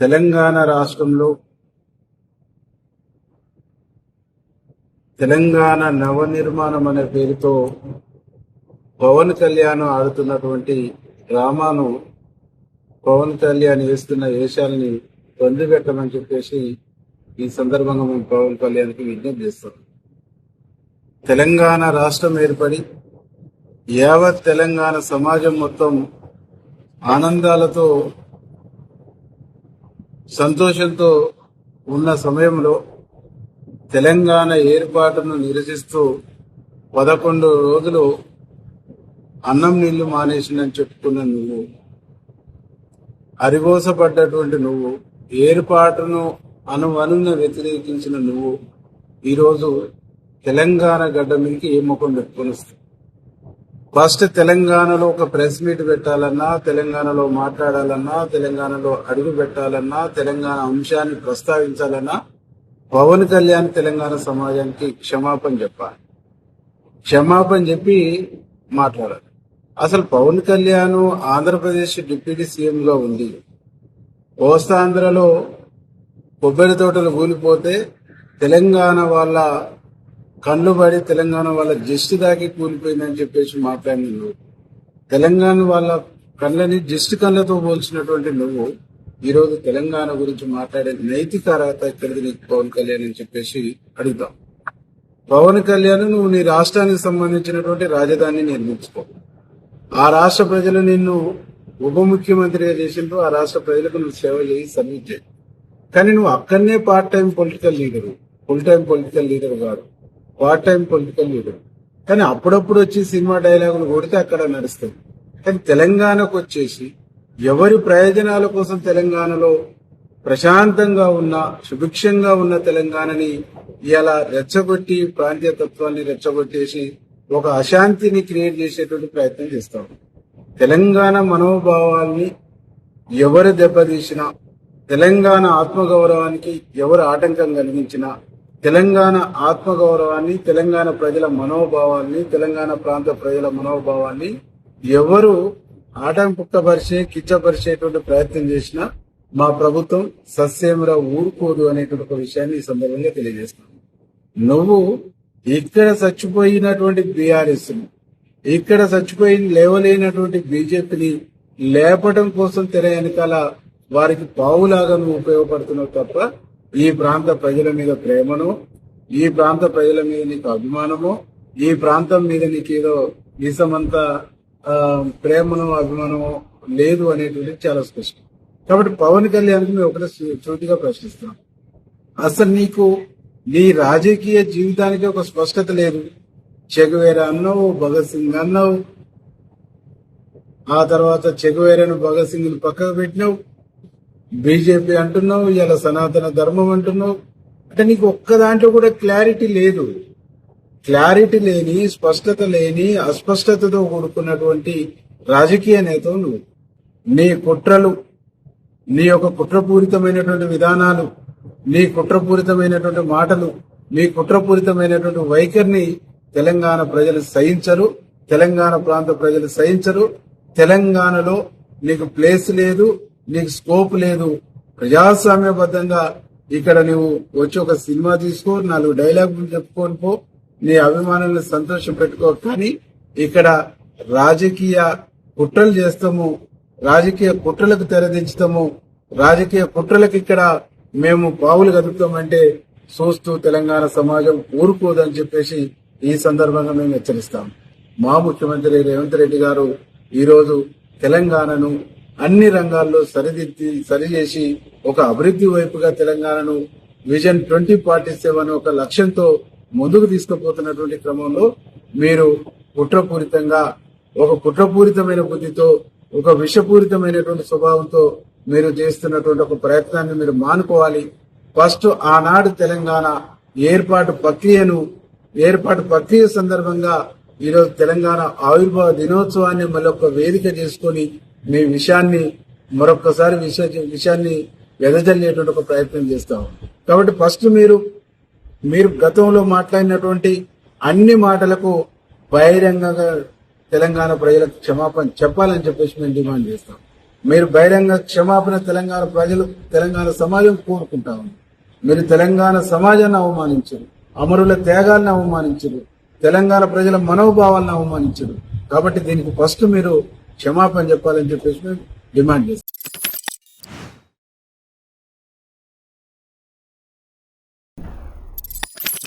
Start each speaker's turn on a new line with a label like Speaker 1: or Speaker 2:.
Speaker 1: తెలంగాణ రాష్ట్రంలో తెలంగాణ నవనిర్మాణం అనే పేరుతో పవన్ కళ్యాణ్ ఆడుతున్నటువంటి డ్రామాను పవన్ కళ్యాణ్ వేస్తున్న వేషాలని పెట్టమని చెప్పేసి ఈ సందర్భంగా మేము పవన్ కళ్యాణ్కి విజ్ఞప్తి చేస్తాం. తెలంగాణ రాష్ట్రం ఏర్పడి యావత్ తెలంగాణ సమాజం మొత్తం ఆనందాలతో సంతోషంతో ఉన్న సమయంలో తెలంగాణ ఏర్పాటును నిరసిస్తూ 11 రోజులు అన్నం నీళ్లు మానేసిందని చెప్పుకున్న నువ్వు, అరిగోసపడ్డటువంటి నువ్వు, ఏర్పాటును అనువనున్న వ్యతిరేకించిన నువ్వు ఈరోజు తెలంగాణ గడ్డ మీదకి ఏ ముఖం పెట్టుకుని వస్తావు? ఫస్ట్ తెలంగాణలో ఒక ప్రెస్ మీట్ పెట్టాలన్నా, తెలంగాణలో మాట్లాడాలన్నా, తెలంగాణలో అడుగు పెట్టాలన్నా, తెలంగాణ అంశాన్ని ప్రస్తావించాలన్నా పవన్ కళ్యాణ్ తెలంగాణ సమాజానికి క్షమాపణ చెప్పాలి. క్షమాపణ చెప్పి మాట్లాడాలి. అసలు పవన్ కళ్యాణ్ ఆంధ్రప్రదేశ్ డిప్యూటీ సీఎం గా ఉంది. కోస్తాంధ్రలో కొబ్బరి తోటలు కూలిపోతే తెలంగాణ వాళ్ళ కళ్ళు పడి తెలంగాణ వాళ్ళ జస్ట్ దాకి కూలిపోయిందని చెప్పేసి మాట్లాడిన నువ్వు, తెలంగాణ వాళ్ళ కళ్ళని జస్ట్ కళ్ళతో పోల్చినటువంటి నువ్వు ఈరోజు తెలంగాణ గురించి మాట్లాడే నైతిక అర్హత ఎక్కడిది నీకు పవన్ కళ్యాణ్ అని చెప్పేసి అడుగుతాం. పవన్ కళ్యాణ్ నువ్వు నీ రాష్ట్రానికి సంబంధించినటువంటి రాజధానిని నిర్మించుకో. ఆ రాష్ట్ర ప్రజలు నిన్ను ఉప ముఖ్యమంత్రిగా చేసిండ్రు. ఆ రాష్ట్ర ప్రజలకు నువ్వు సేవ చేసి సర్వీస్ చేయి. కానీ నువ్వు అక్కడనే part time political leader, full time political leader కాదు, పార్ట్ టైం పొలిటికల్ లీడర్. కానీ అప్పుడప్పుడు వచ్చి సినిమా డైలాగులు కొడితే అక్కడ నడుస్తుంది. కానీ తెలంగాణకు వచ్చేసి ఎవరి ప్రయోజనాల కోసం తెలంగాణలో ప్రశాంతంగా ఉన్న సుభిక్షంగా ఉన్న తెలంగాణని ఇలా రెచ్చగొట్టి ప్రాంతీయతత్వాన్ని రెచ్చగొట్టేసి ఒక అశాంతిని క్రియేట్ చేసేటువంటి ప్రయత్నం చేస్తాం. తెలంగాణ మనోభావాల్ని ఎవరు దెబ్బతీసినా, తెలంగాణ ఆత్మగౌరవానికి ఎవరు ఆటంకం కలిగించినా, తెలంగాణ ఆత్మగౌరవాన్ని, తెలంగాణ ప్రజల మనోభావాన్ని, తెలంగాణ ప్రాంత ప్రజల మనోభావాన్ని ఎవరు ఆటంకపరిచే కిచ్చపరిచేటువంటి ప్రయత్నం చేసినా మా ప్రభుత్వం సస్యమురా ఊరుకోదు అనేటువంటి ఒక విషయాన్ని ఈ సందర్భంగా తెలియజేస్తున్నాను. నువ్వు ఇక్కడ చచ్చిపోయినటువంటి బీఆర్ఎస్, ఇక్కడ చచ్చిపోయి లేవలేనటువంటి బీజేపీని లేపడం కోసం తెర వెనకాల వారికి పావులాగా నువ్వు ఉపయోగపడుతున్నావు తప్ప ఈ ప్రాంత ప్రజల మీద ప్రేమను, ఈ ప్రాంత ప్రజల మీద నీకు అభిమానమో, ఈ ప్రాంతం మీద నీకేదో ఈసమంతా ప్రేమను అభిమానమో లేదు అనేటువంటి చాలా స్పష్టం. కాబట్టి పవన్ కళ్యాణ్కి మేము ఒకటే చోటిగా ప్రశ్నిస్తున్నాం. అసలు నీకు నీ రాజకీయ జీవితానికి ఒక స్పష్టత లేదు. చెగువేరా అన్నావు, భగత్ సింగ్ అన్నావు, ఆ తర్వాత చెగువేరాను భగత్ సింగ్ పక్కకు పెట్టినావు, బీజేపీ అంటున్నావు, ఇలా సనాతన ధర్మం అంటున్నావు. అంటే నీకు ఒక్క దాంట్లో కూడా క్లారిటీ లేదు. క్లారిటీ లేని, స్పష్టత లేని, అస్పష్టతతో కూడుకున్నటువంటి రాజకీయ నేతవు నువ్వు. నీ కుట్రలు, నీ యొక్క కుట్రపూరితమైనటువంటి విధానాలు, నీ కుట్రపూరితమైనటువంటి మాటలు, నీ కుట్రపూరితమైనటువంటి వైఖరిని తెలంగాణ ప్రజలు సహించరు, తెలంగాణ ప్రాంత ప్రజలు సహించరు. తెలంగాణలో నీకు ప్లేస్ లేదు, నీకు స్కోప్ లేదు. ప్రజాస్వామ్యబద్ధంగా ఇక్కడ నువ్వు వచ్చి ఒక సినిమా తీసుకో, 4 డైలాగులు చెప్పుకొని పో, నీ అభిమానులను సంతోషం పెట్టుకో. కానీ ఇక్కడ రాజకీయ కుట్రలు చేస్తాము, రాజకీయ కుట్రలకు తెరదించుతాము, రాజకీయ కుట్రలకు ఇక్కడ మేము పావులు కదుపుతామంటే చూస్తూ తెలంగాణ సమాజం ఊరుకోదని చెప్పేసి ఈ సందర్భంగా మేము హెచ్చరిస్తాం. మా ముఖ్యమంత్రి రేవంత్ రెడ్డి గారు ఈరోజు తెలంగాణను అన్ని రంగాల్లో సరిచేసి ఒక అభివృద్ధి వైపుగా తెలంగాణను విజన్ 2047 ఒక లక్ష్యంతో ముందుకు తీసుకుపోతున్నటువంటి క్రమంలో మీరు కుట్రపూరితంగా, ఒక కుట్రపూరితమైన బుద్ధితో, ఒక విషపూరితమైనటువంటి స్వభావంతో మీరు చేస్తున్నటువంటి ఒక ప్రయత్నాన్ని మీరు మానుకోవాలి. ఫస్ట్ ఆనాడు తెలంగాణ ఏర్పాటు ప్రక్రియ సందర్భంగా ఈరోజు తెలంగాణ ఆవిర్భావ దినోత్సవాన్ని మరొక వేదిక చేసుకుని మీ విషయాన్ని మరొకసారి విషయాన్ని వెదజల్లేటువంటి ఒక ప్రయత్నం చేస్తాం. కాబట్టి ఫస్ట్ మీరు గతంలో మాట్లాడినటువంటి అన్ని మాటలకు బహిరంగంగా తెలంగాణ ప్రజలకు క్షమాపణ చెప్పాలని చెప్పేసి మేము డిమాండ్ చేస్తాం. మీరు బహిరంగ క్షమాపణ తెలంగాణ ప్రజలు, తెలంగాణ సమాజం కోరుకుంటా ఉంది. మీరు తెలంగాణ సమాజాన్ని అవమానించరు, అమరుల త్యాగాలను అవమానించరు, తెలంగాణ ప్రజల మనోభావాలను అవమానించరు. కాబట్టి దీనికి ఫస్ట్ మీరు క్షమాపణ చెప్పాలని చెప్పేసి మేము డిమాండ్ చేస్తాం.